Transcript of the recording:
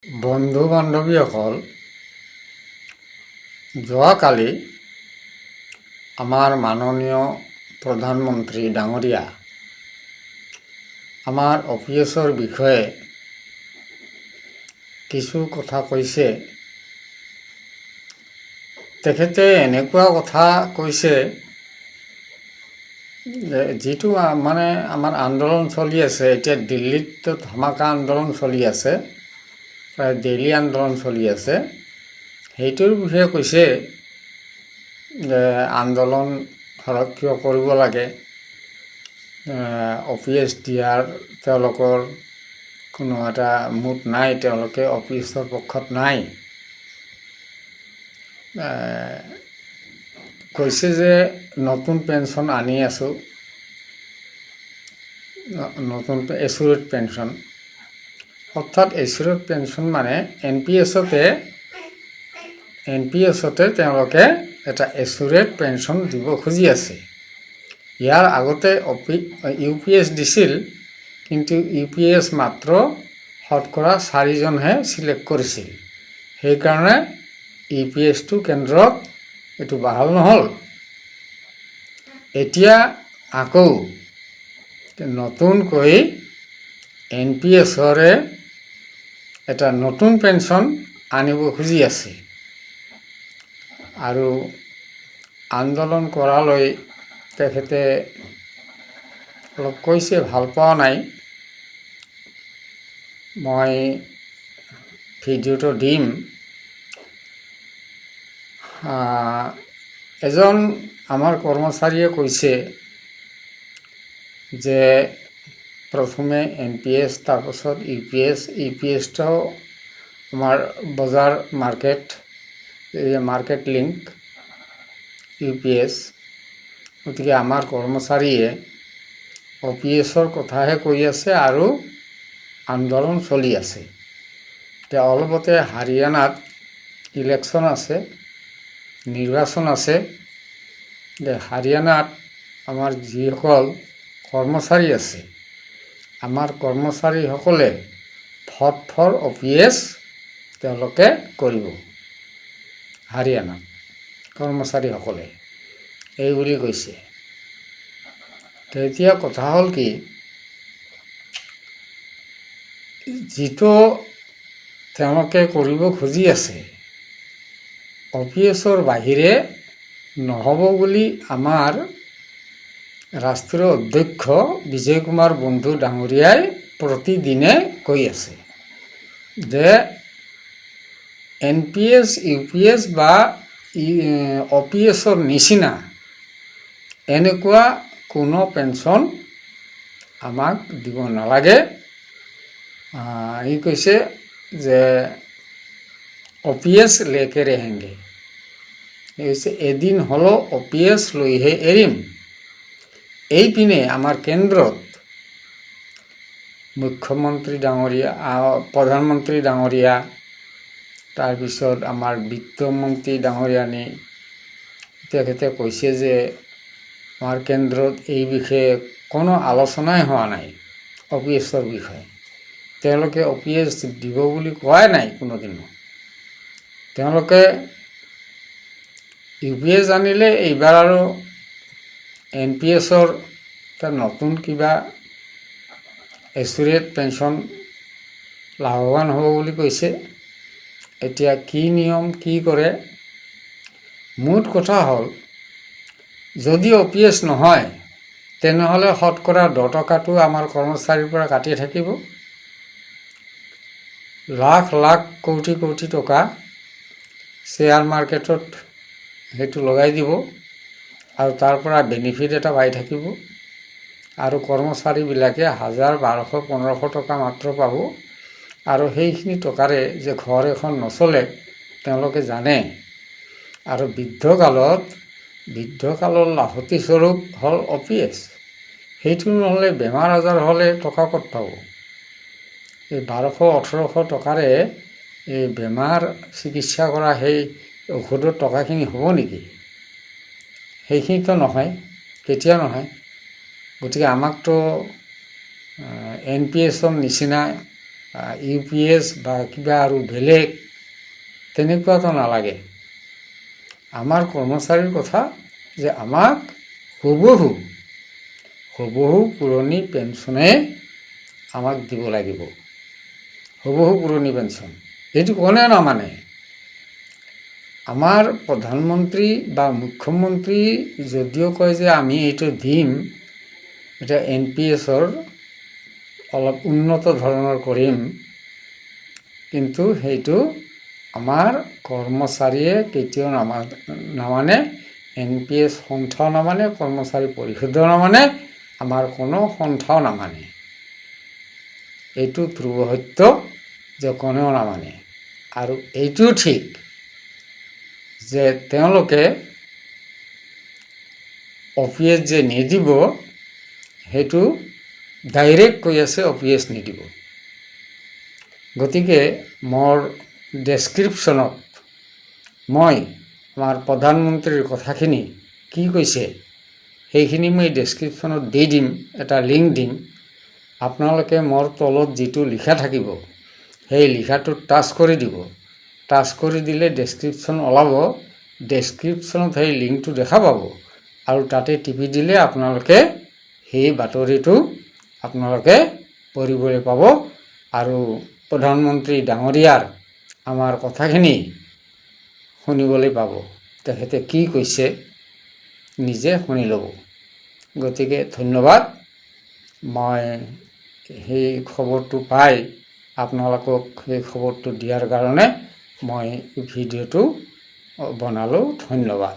বন্ধু বান্ধৱীসকল, যোৱাকালি আমাৰ মাননীয় প্ৰধানমন্ত্ৰী ডাঙৰীয়া আমাৰ অফিচৰ বিষয়ে কিছু কথা কৈছে। তেখেতে এনেকুৱা কথা কৈছে যে যিটো মানে আমাৰ আন্দোলন চলি আছে, এতিয়া দিল্লীত ধামাকা আন্দোলন চলি আছে, প্ৰায় দিল্লী আন্দোলন চলি আছে, সেইটোৰ বিষয়ে কৈছে যে আন্দোলন কিয় কৰিব লাগে, অফিচ দিয়াৰ তেওঁলোকৰ কোনো এটা মুড নাই, তেওঁলোকে অফিচৰ পক্ষত নাই। কৈছে যে নতুন পেঞ্চন আনি আছোঁ, নতুন এছুৰেট পেঞ্চন, অৰ্থাৎ এছুৰেট পেঞ্চন মানে এন পি এছতে তেওঁলোকে এটা এছুৰেট পেঞ্চন দিব খুজি আছে। ইয়াৰ আগতে ইউ পি এছ দিছিল, কিন্তু ইউ পি এছ মাত্ৰ শতকৰা 4জনহে চিলেক্ট কৰিছিল। সেইকাৰণে ইউ পি এছটো কেন্দ্ৰত এইটো বাহাল নহ'ল। এতিয়া আকৌ নতুনকৈ এন পি এছৰে এটা নতুন পেঞ্চন আনিব খুজি আছে আৰু আন্দোলন কৰালৈ তেখেতে অলপ কৈছে, ভাল পোৱা নাই। মই ভিডিঅ'টো দিম। এজন আমাৰ কৰ্মচাৰীয়ে কৈছে যে প্ৰথমে এন পি এছ, তাৰপাছত ইউ পি এছটাও আমাৰ বজাৰ market link U P S. গতিকে আমাৰ কৰ্মচাৰীয়ে অ' পি এছৰ কথাহে কৈ আছে আৰু আন্দোলন চলি আছে। এতিয়া অলপতে হাৰিয়ানাত ইলেকশ্যন আছে, নিৰ্বাচন আছে। হাৰিয়ানাত আমাৰ যিসকল কৰ্মচাৰী আছে, আমাৰ কৰ্মচাৰীসকলে vote for O' P S তেওঁলোকে কৰিব। হাৰিয়ানাত কৰ্মচাৰীসকলে এই বুলি কৈছে। এতিয়া কথা হ'ল কি, যিটো তেওঁলোকে কৰিব খুজি আছে অ' পি এছৰ বাহিৰে নহ'ব বুলি আমাৰ ৰাষ্ট্ৰীয় অধ্যক্ষ বিজয় কুমাৰ বন্ধু ডাঙৰীয়াই প্ৰতিদিনে কৈ আছে যে N P S, U P S বা অ' পি এছৰ নিচিনা এনেকুৱা কোনো পেঞ্চন আমাক দিব নালাগে। ই কৈছে যে অ' পি এছ লেকে ৰেহেংগে, এদিন হ'লেও অ' পি এছ লৈহে এৰিম। এইপিনে আমাৰ কেন্দ্ৰত মুখ্যমন্ত্ৰী ডাঙৰীয়া, প্ৰধানমন্ত্ৰী ডাঙৰীয়া, তাৰপিছত আমাৰ বিত্তমন্ত্ৰী ডাঙৰীয়ানী, তেখেতে কৈছে যে আমাৰ কেন্দ্ৰত এই বিষয়ে কোনো আলোচনাই হোৱা নাই। অ' পি এছৰ বিষয়ে তেওঁলোকে অ' পি এছ দিব বুলি কোৱাই নাই কোনোদিনো। তেওঁলোকে ইউ পি এছ আনিলে এইবাৰ আৰু এন পি এছৰ এটা নতুন কিবা এছুৰেট পেঞ্চন লাভৱান হ'ব বুলি কৈছে। এতিয়া কি নিয়ম কি কৰে, মুঠ কথা হ'ল যদি অ' পি এছ নহয় তেনেহ'লে শতকৰা 10% আমাৰ কৰ্মচাৰীৰ পৰা কাটি থাকিব। লাখ লাখ কোটি কোটি টকা শ্বেয়াৰ মাৰ্কেটত সেইটো লগাই দিব আৰু তাৰ পৰা বেনিফিট এটা পাই থাকিব আৰু কৰ্মচাৰীবিলাকে 1000, 1200, 1500 টকা মাত্ৰ পাব। আৰু সেইখিনি টকাৰে যে ঘৰ এখন নচলে তেওঁলোকে জানে। আৰু বৃদ্ধকালৰ লাভতি স্বৰূপ হ'ল অ' পি এছ। সেইটো নহ'লে বেমাৰ আজাৰ হ'লে টকা ক'ত পাব? এই 1200, 1800 টকাৰে এই বেমাৰ চিকিৎসা কৰা সেই ঔষধৰ টকাখিনি হ'ব নেকি? সেইখিনিতো নহয়, কেতিয়াও নহয়। গতিকে আমাকতো এন পি এছৰ নিচিনা UPS বা কিবা আৰু বেলেগ তেনেকুৱাটো নালাগে। আমাৰ কৰ্মচাৰীৰ কথা যে আমাক হুবহু পুৰণি পেঞ্চনে আমাক দিব লাগিব, হুবহু পুৰণি পেঞ্চন। এইটো কোনেও নামানে। আমাৰ প্ৰধানমন্ত্ৰী বা মুখ্যমন্ত্ৰী যদিও কয় যে আমি এইটো দিম, এতিয়া NPSৰ অলপ উন্নত ধৰণৰ কৰিম, কিন্তু সেইটো আমাৰ কৰ্মচাৰীয়ে কেতিয়াও নামানে। NPS সন্থাও নামানে, কৰ্মচাৰী পৰিষদো নামানে, আমাৰ কোনো সন্থাও নামানে। এইটো ধ্ৰুৱ সত্য যে কোনেও নামানে। আৰু এইটোও ঠিক যে তেওঁলোকে OPS যে নিদিব, সেইটো ডাইৰেক্ট কৈ আছে OPS নিদিব। গতিকে মোৰ ডেছক্ৰিপশ্যনত মই আমাৰ প্ৰধানমন্ত্ৰীৰ কথাখিনি কি কৈছে সেইখিনি মই ডেছক্ৰিপশ্যনত দি দিম, এটা লিংক দিম। আপোনালোকে মোৰ তলত যিটো লিখা থাকিব সেই লিখাটো টাচ কৰি দিব। টাচ কৰি দিলে ডেছক্ৰিপশ্যন ওলাব। ডেছক্ৰিপশ্যনত সেই লিংকটো দেখা পাব আৰু তাতে টিপি দিলে আপোনালোকে সেই বাতৰিটো আপোনালোকে পঢ়িবলৈ পাব আৰু প্ৰধানমন্ত্ৰী ডাঙৰীয়াৰ আমাৰ কথাখিনি শুনিবলৈ পাব। তেখেতে কি কৈছে নিজে শুনি ল'ব। গতিকে ধন্যবাদ। মই সেই খবৰটো পাই আপোনালোকক সেই খবৰটো দিয়াৰ কাৰণে মই ভিডিঅ'টো বনালোঁ। ধন্যবাদ।